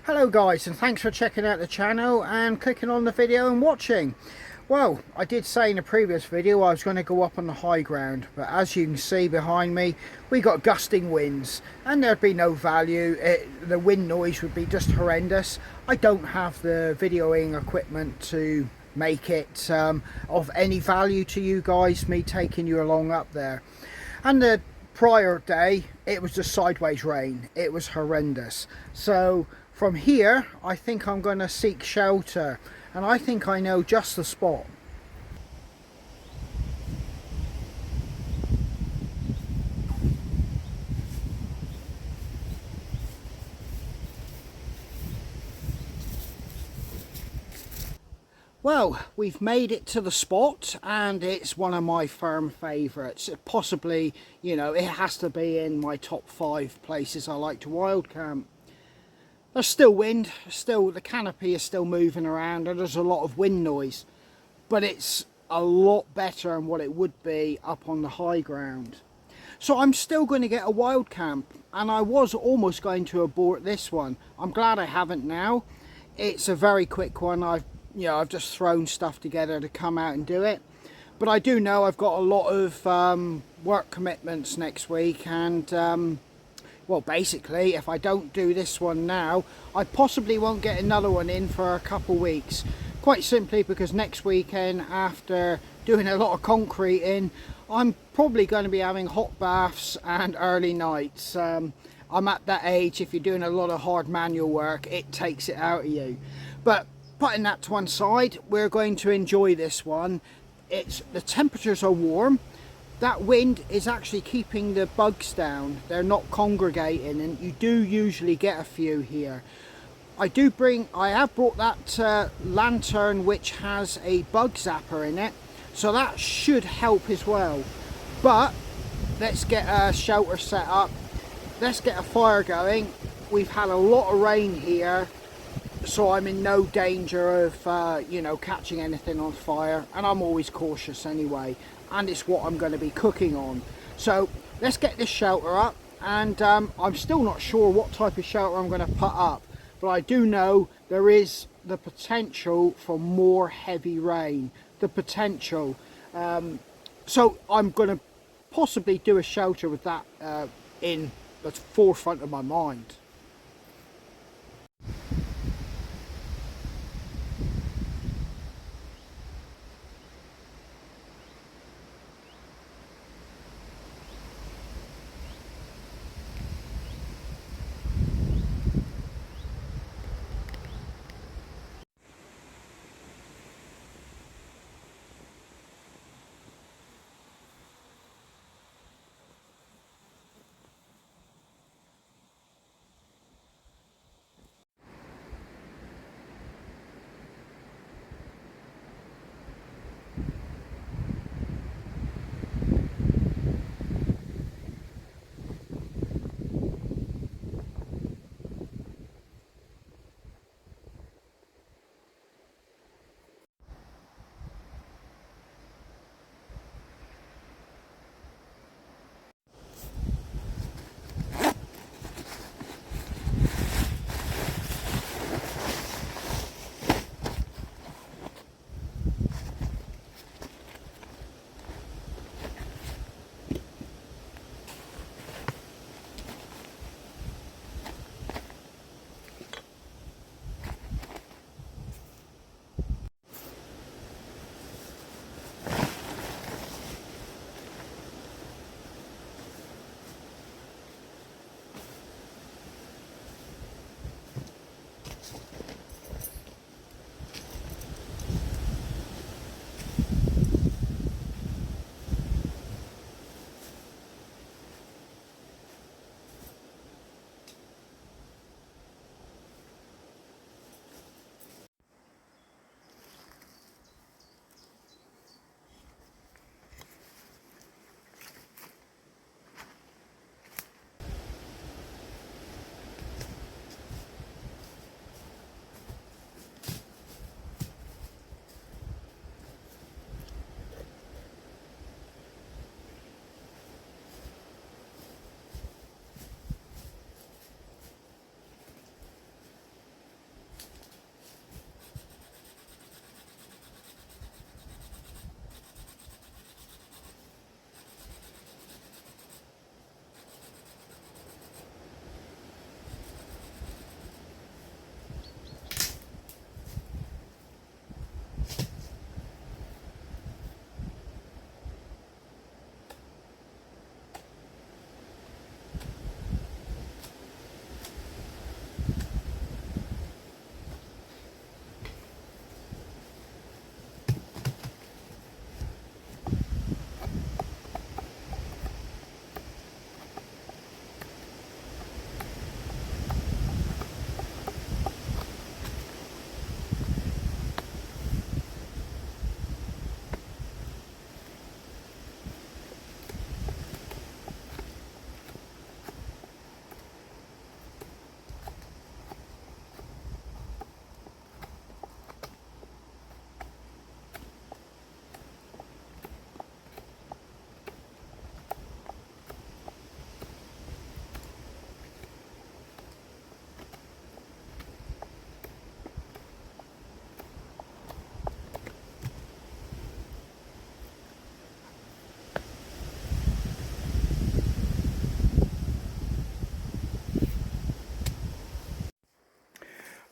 Hello guys, and thanks for checking out the channel and clicking on the video and watching. Well, I did say in a previous video I was going to go up on the high ground, but as you can see behind me we got gusting winds and there'd be no value. The wind noise would be just horrendous. I don't have the videoing equipment to make it of any value to you guys, me taking you along up there. And the prior day it was just sideways rain. It was horrendous. So from here I think I'm going to seek shelter, and I think I know just the spot. Well, we've made it to the spot and it's one of my firm favourites. Possibly, you know, it has to be in my top 5 places I like to wild camp. There's still wind, still the canopy is still moving around and there's a lot of wind noise, but it's a lot better than what it would be up on the high ground. So I'm still going to get a wild camp, and I was almost going to abort this one. I'm glad I haven't now. It's a very quick one. I've just thrown stuff together to come out and do it. But I do know I've got a lot of work commitments next week, and well, basically if I don't do this one now I possibly won't get another one in for a couple weeks, quite simply because next weekend, after doing a lot of concreting, I'm probably going to be having hot baths and early nights. I'm at that age, if you're doing a lot of hard manual work it takes it out of you. But putting that to one side, we're going to enjoy this one. The temperatures are warm. That wind is actually keeping the bugs down. They're not congregating, and you do usually get a few here. I have brought that lantern which has a bug zapper in it, so that should help as well. But let's get a shelter set up. Let's get a fire going. We've had a lot of rain here, so I'm in no danger of catching anything on fire, and I'm always cautious anyway, and it's what I'm going to be cooking on. So let's get this shelter up, and I'm still not sure what type of shelter I'm going to put up, but I do know there is the potential for more heavy rain, the potential. So I'm going to possibly do a shelter with that in the forefront of my mind.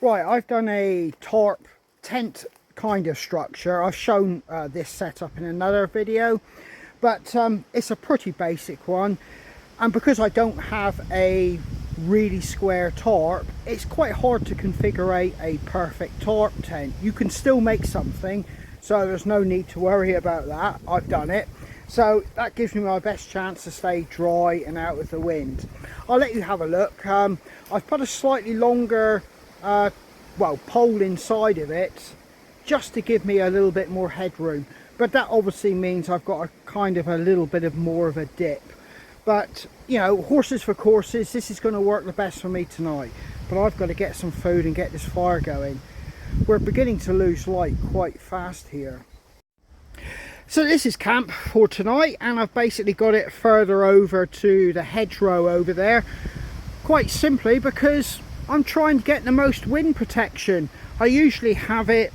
Right, I've done a tarp tent kind of structure. I've shown this setup in another video, but it's a pretty basic one, and because I don't have a really square tarp, it's quite hard to configure a perfect tarp tent. You can still make something, so there's no need to worry about that. I've done it, so that gives me my best chance to stay dry and out of the wind. I'll let you have a look. I've put a slightly longer pole inside of it just to give me a little bit more headroom, but that obviously means I've got a kind of a little bit of more of a dip. But you know, horses for courses, this is going to work the best for me tonight. But I've got to get some food and get this fire going. We're beginning to lose light quite fast here. So this is camp for tonight, and I've basically got it further over to the hedgerow over there, quite simply because I'm trying to get the most wind protection. I usually have it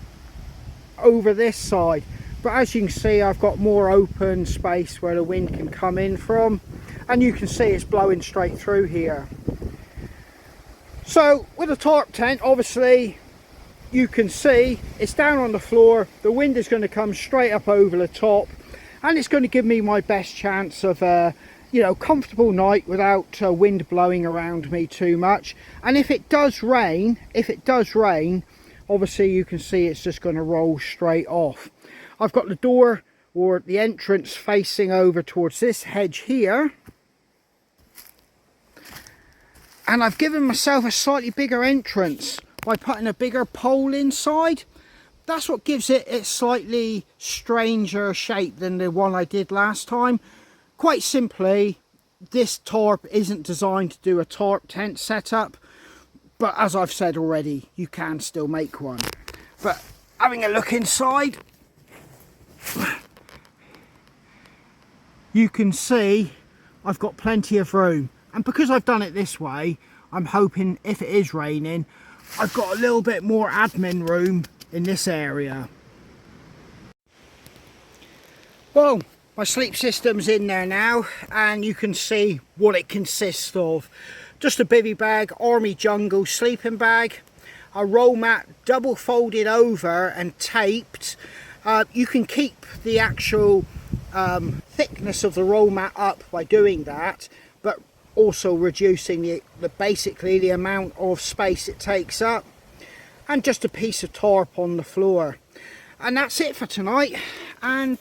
over this side, but as you can see, I've got more open space where the wind can come in from, and you can see it's blowing straight through here. So with a tarp tent, obviously you can see it's down on the floor, the wind is going to come straight up over the top, and it's going to give me my best chance of you know, comfortable night without wind blowing around me too much. And if it does rain, obviously you can see it's just going to roll straight off. I've got the door or the entrance facing over towards this hedge here, and I've given myself a slightly bigger entrance by putting a bigger pole inside. That's what gives it a slightly stranger shape than the one I did last time. Quite simply, this tarp isn't designed to do a tarp tent setup, but as I've said already, you can still make one. But having a look inside, you can see I've got plenty of room, and because I've done it this way, I'm hoping if it is raining, I've got a little bit more admin room in this area. Well, my sleep system's in there now, and you can see what it consists of. Just a bivvy bag, Army Jungle sleeping bag, a roll mat double folded over and taped. You can keep the actual thickness of the roll mat up by doing that, but also reducing basically the amount of space it takes up, and just a piece of tarp on the floor. And that's it for tonight, and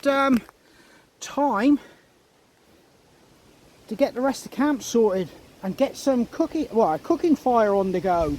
time to get the rest of the camp sorted and get some cooking, well, a cooking fire on the go.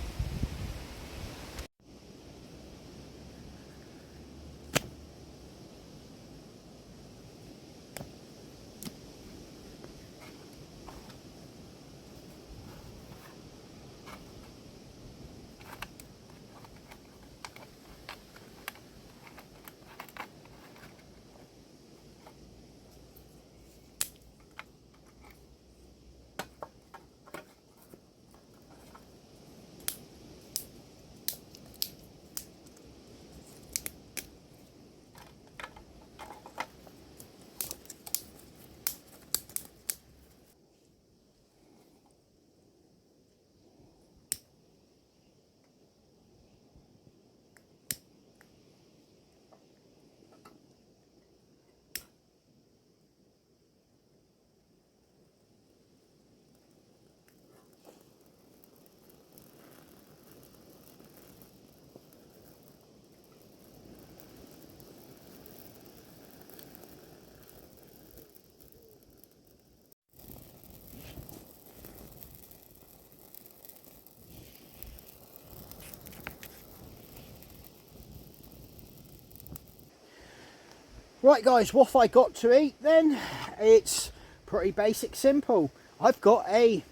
Right guys, what have I got to eat then? It's pretty basic simple. I've got a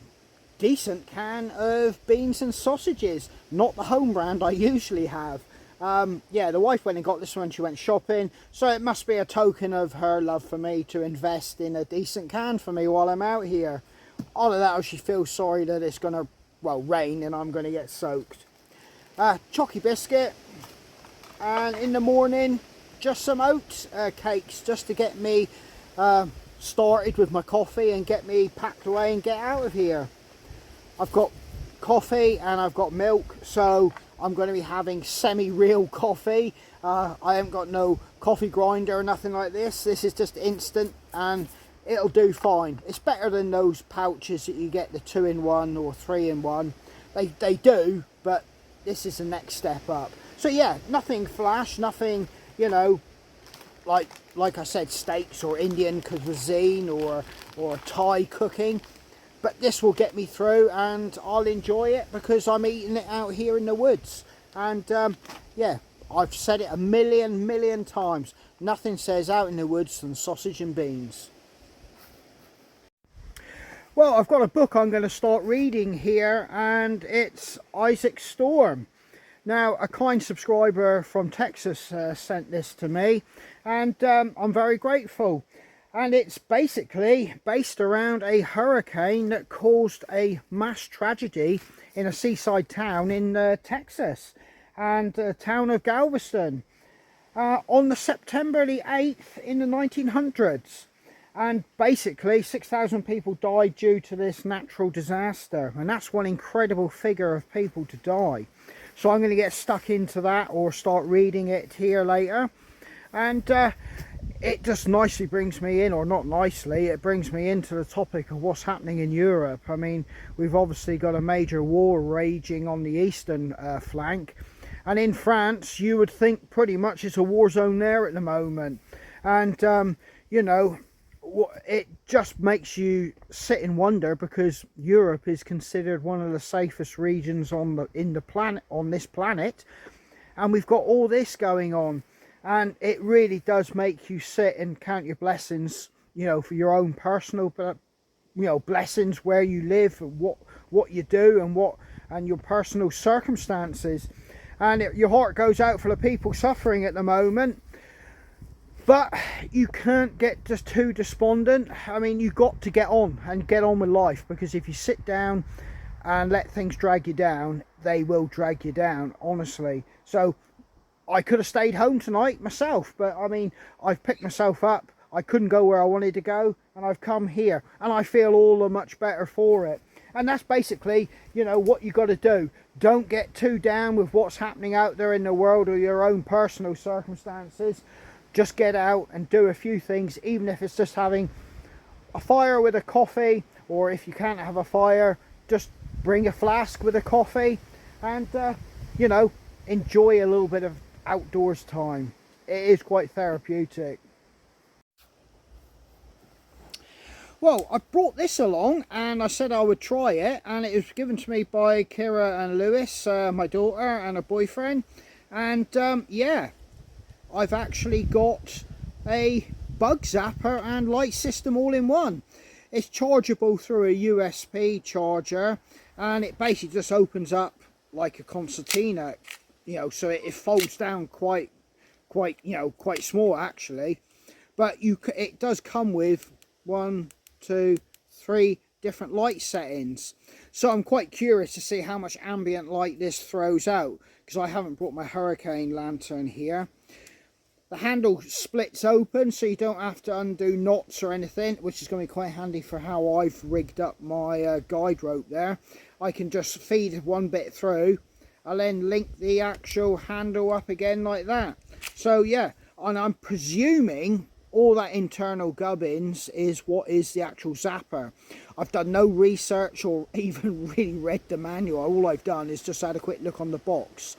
decent can of beans and sausages, not the home brand I usually have. Yeah, the wife went and got this one, she went shopping, so it must be a token of her love for me to invest in a decent can for me while I'm out here. Either that or she feels sorry that it's going to, well, rain and I'm going to get soaked. Chocky biscuit, and in the morning just some oat cakes just to get me started with my coffee and get me packed away and get out of here. I've got coffee and I've got milk, so I'm going to be having semi-real coffee. I haven't got no coffee grinder or nothing like this. This is just instant and it'll do fine. It's better than those pouches that you get, the 2-in-1 or 3-in-1. They do, but this is the next step up. So yeah, nothing flash, nothing, you know, like I said, steaks or Indian cuisine or Thai cooking. But this will get me through and I'll enjoy it because I'm eating it out here in the woods. And yeah, I've said it a million times. Nothing says out in the woods than sausage and beans. Well, I've got a book I'm going to start reading here, and it's Isaac Storm. Now, a kind subscriber from Texas sent this to me, and I'm very grateful. And it's basically based around a hurricane that caused a mass tragedy in a seaside town in Texas, and the town of Galveston, on the September the 8th in the 1900s. And basically 6,000 people died due to this natural disaster, and that's one incredible figure of people to die. So I'm going to get stuck into that or start reading it here later. And it just nicely brings me in, or not nicely, it brings me into the topic of what's happening in Europe. I mean, we've obviously got a major war raging on the eastern flank, and in France you would think pretty much it's a war zone there at the moment. And you know, it just makes you sit and wonder, because Europe is considered one of the safest regions on this planet, and we've got all this going on. And it really does make you sit and count your blessings, you know, for your own personal, blessings, where you live, and what you do, and your personal circumstances. And your heart goes out for the people suffering at the moment. But you can't get just too despondent. I mean, you've got to get on with life, because if you sit down and let things drag you down, they will drag you down, honestly. So I could have stayed home tonight myself, but I mean, I've picked myself up. I couldn't go where I wanted to go, and I've come here, and I feel all the much better for it. And that's basically, you know, what you got to do. Don't get too down with what's happening out there in the world or your own personal circumstances. Just get out and do a few things, even if it's just having a fire with a coffee, or if you can't have a fire, just bring a flask with a coffee, and you know, enjoy a little bit of outdoors time. It is quite therapeutic. Well, I brought this along and I said I would try it, and it was given to me by Kira and Lewis, my daughter and her boyfriend. And yeah, I've actually got a bug zapper and light system all in one. It's chargeable through a USB charger, and it basically just opens up like a concertina, you know, so it folds down quite small actually. But it does come with 1, 2, 3 different light settings. So I'm quite curious to see how much ambient light this throws out, because I haven't brought my hurricane lantern here. The handle splits open, so you don't have to undo knots or anything, which is going to be quite handy for how I've rigged up my guide rope there. I can just feed one bit through and then link the actual handle up again like that. So yeah, and I'm presuming all that internal gubbins is what is the actual zapper. I've done no research or even really read the manual. All I've done is just had a quick look on the box.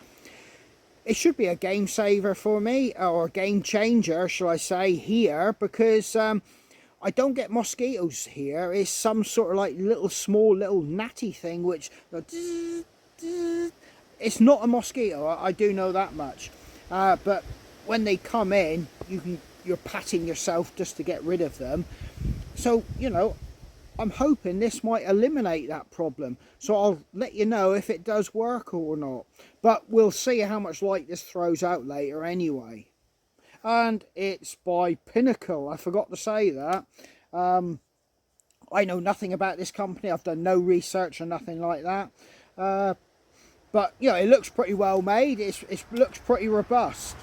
It should be a game saver for me, or a game changer, shall I say, here, because I don't get mosquitoes here. It's some sort of like small little gnatty thing, which it's not a mosquito. I do know that much. But when they come in, you're patting yourself just to get rid of them. So, you know, I'm hoping this might eliminate that problem. So I'll let you know if it does work or not. But we'll see how much light this throws out later anyway. And it's by Pinnacle. I forgot to say that. I know nothing about this company. I've done no research or nothing like that. But, you know, it looks pretty well made. It looks pretty robust.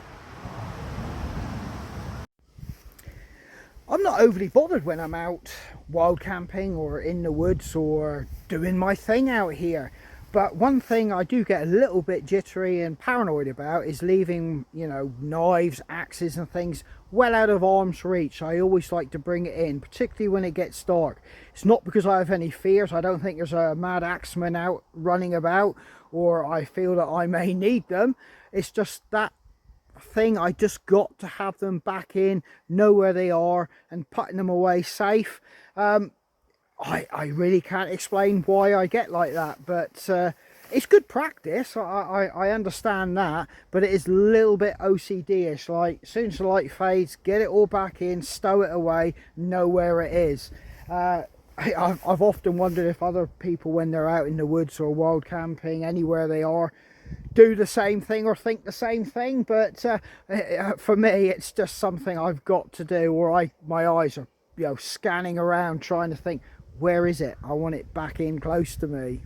I'm not overly bothered when I'm out wild camping or in the woods or doing my thing out here. But one thing I do get a little bit jittery and paranoid about is leaving, you know, knives, axes and things well out of arm's reach. I always like to bring it in, particularly when it gets dark. It's not because I have any fears. I don't think there's a mad axeman out running about, or I feel that I may need them. It's just that thing, I just got to have them back in, know where they are and putting them away safe. I really can't explain why I get like that, but it's good practice. I understand that, but it is a little bit OCD-ish. Like, as soon as the light fades, get it all back in, stow it away, know where it is. I've often wondered if other people, when they're out in the woods or wild camping, anywhere they are, do the same thing or think the same thing. But for me, it's just something I've got to do, or my eyes are, you know, scanning around trying to think, where is it? I want it back in close to me.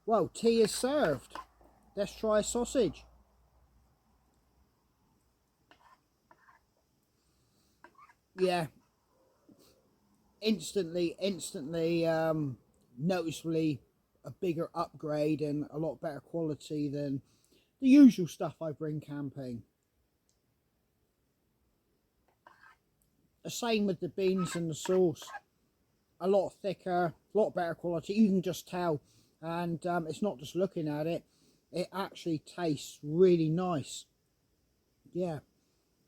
Well, tea is served. Let's try a sausage. Yeah, instantly, noticeably a bigger upgrade and a lot better quality than the usual stuff I bring camping. The same with the beans and the sauce. A lot thicker, a lot better quality. You can just tell, and it's not just looking at it. It actually tastes really nice. Yeah.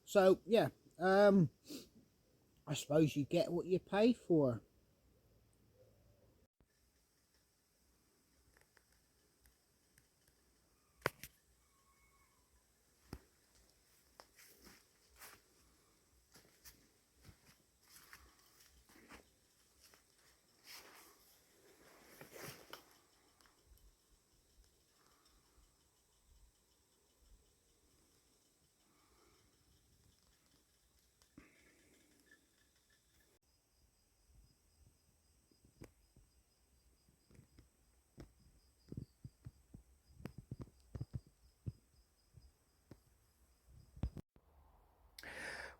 So yeah, I suppose you get what you pay for.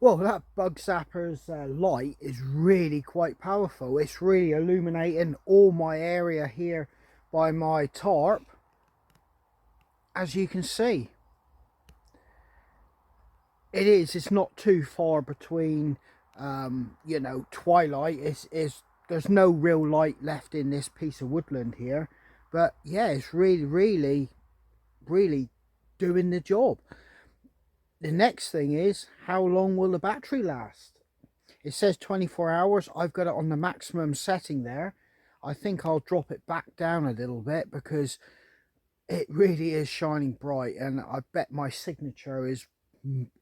Well, that bug zapper's light is really quite powerful. It's really illuminating all my area here by my tarp, as you can see. It's not too far between, you know, twilight. There's no real light left in this piece of woodland here. But yeah, it's really, really, really doing the job. The next thing is, how long will the battery last? It says 24 hours. I've got it on the maximum setting there. I think I'll drop it back down a little bit because it really is shining bright, and I bet my signature is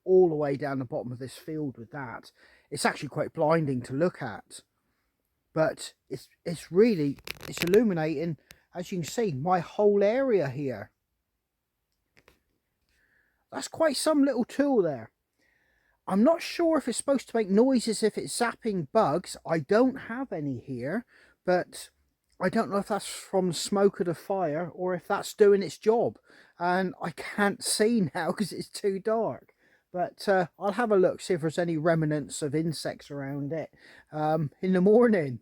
all the way down the bottom of this field with that. It's actually quite blinding to look at, but it's really, it's illuminating, as you can see, my whole area here. That's quite some little tool there. I'm not sure if it's supposed to make noises if it's zapping bugs. I don't have any here, but I don't know if that's from smoke of the fire or if that's doing its job. And I can't see now because it's too dark. But I'll have a look, see if there's any remnants of insects around it in the morning.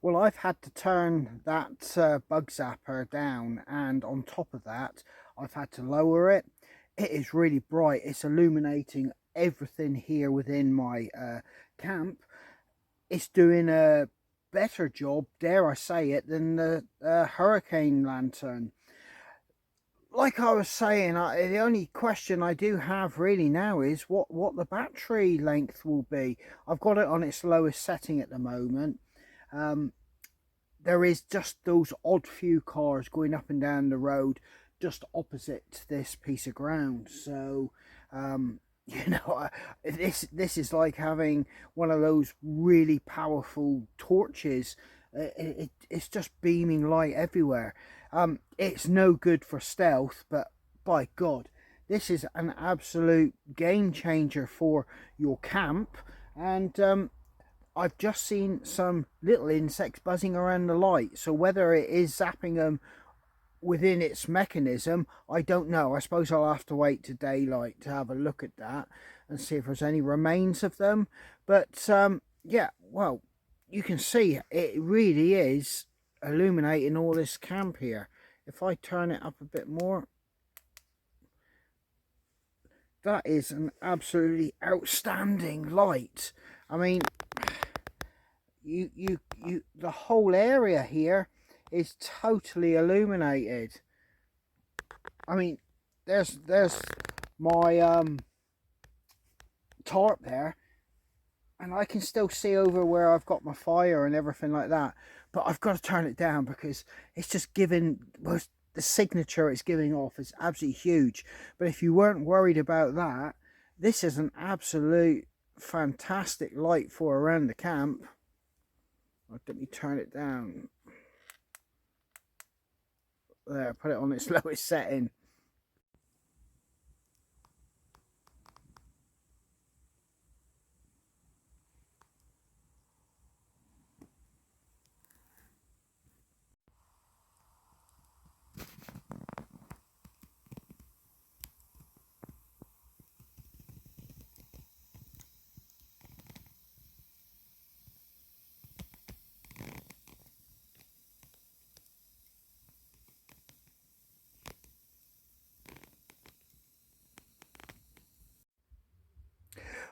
Well, I've had to turn that bug zapper down, and on top of that, I've had to lower it. It is really bright. It's illuminating everything here within my camp. It's doing a better job, dare I say it, than the hurricane lantern. Like I was saying, the only question I do have really now is what the battery length will be. I've got it on its lowest setting at the moment. Um, there is just those odd few cars going up and down the road just opposite this piece of ground. So, you know, this is like having one of those really powerful torches. It's just beaming light everywhere. It's no good for stealth, but by God, this is an absolute game changer for your camp. And I've just seen some little insects buzzing around the light. So whether it is zapping them within its mechanism, I don't know. I suppose I'll have to wait to daylight to have a look at that and see if there's any remains of them. But yeah, well, you can see it really is illuminating all this camp here. If I turn it up a bit more, that is an absolutely outstanding light. I mean, you the whole area here is totally illuminated. I mean, there's my tarp there, and I can still see over where I've got my fire and everything like that, but I've got to turn it down because it's just giving, well, the signature it's giving off is absolutely huge. But if you weren't worried about that, this is an absolute fantastic light for around the camp. Let me turn it down. There, put it on its lowest setting.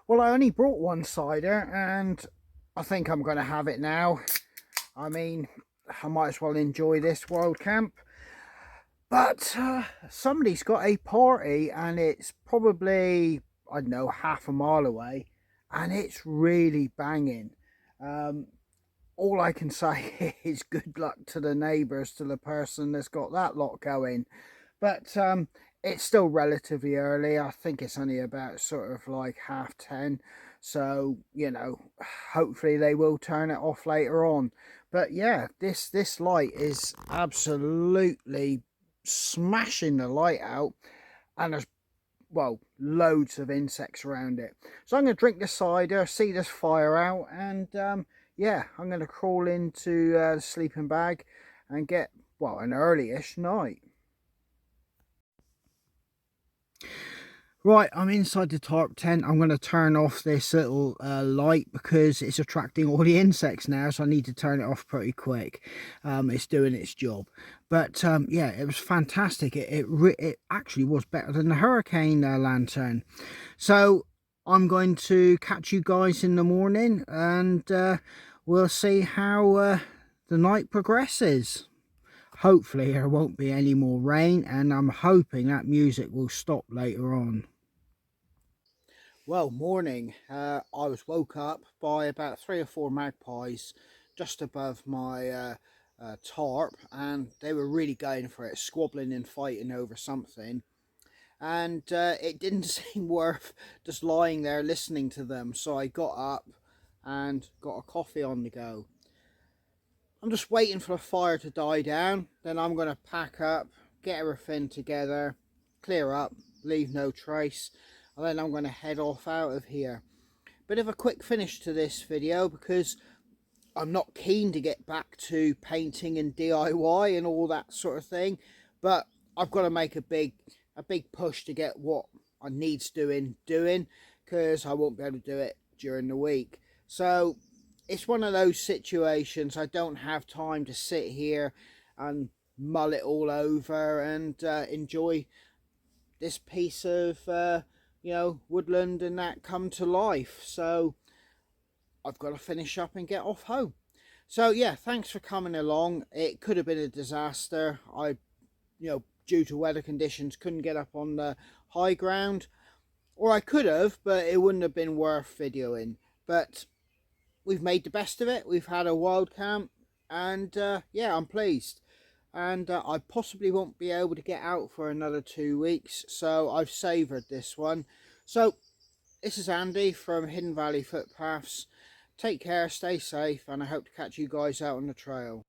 Well, I only brought one cider, and I think I'm going to have it now. I mean, I might as well enjoy this wild camp. But somebody's got a party, and it's probably, I don't know, half a mile away, and it's really banging. All I can say is good luck to the neighbours, to the person that's got that lot going. But it's still relatively early. I think it's only about sort of like 10:30. So, you know, hopefully they will turn it off later on. But yeah, this light is absolutely smashing the light out. And there's, well, loads of insects around it. So I'm going to drink the cider, see this fire out, and yeah, I'm going to crawl into the sleeping bag and get, well, an early-ish night. Right, I'm inside the tarp tent. I'm going to turn off this little light because it's attracting all the insects now, so I need to turn it off pretty quick. It's doing its job. But yeah, it was fantastic. It actually was better than the hurricane lantern. So I'm going to catch you guys in the morning, and we'll see how the night progresses. Hopefully there won't be any more rain, and I'm hoping that music will stop later on. Well, morning. I was woke up by about 3 or 4 magpies just above my tarp, and they were really going for it, squabbling and fighting over something. And it didn't seem worth just lying there listening to them, so I got up and got a coffee on the go. I'm just waiting for the fire to die down, then I'm going to pack up, get everything together, clear up, leave no trace, and then I'm going to head off out of here. Bit of a quick finish to this video because I'm not keen to get back to painting and DIY and all that sort of thing, but I've got to make a big push to get what I needs doing because I won't be able to do it during the week. So it's one of those situations. I don't have time to sit here and mull it all over and enjoy this piece of woodland and that come to life. So I've got to finish up and get off home. So yeah, thanks for coming along. It could have been a disaster. Due to weather conditions, couldn't get up on the high ground, or I could have, but it wouldn't have been worth videoing. But we've made the best of it. We've had a wild camp, and yeah, I'm pleased. And I possibly won't be able to get out for another 2 weeks, so I've savoured this one. So this is Andy from Hidden Valley Footpaths. Take care, stay safe, and I hope to catch you guys out on the trail.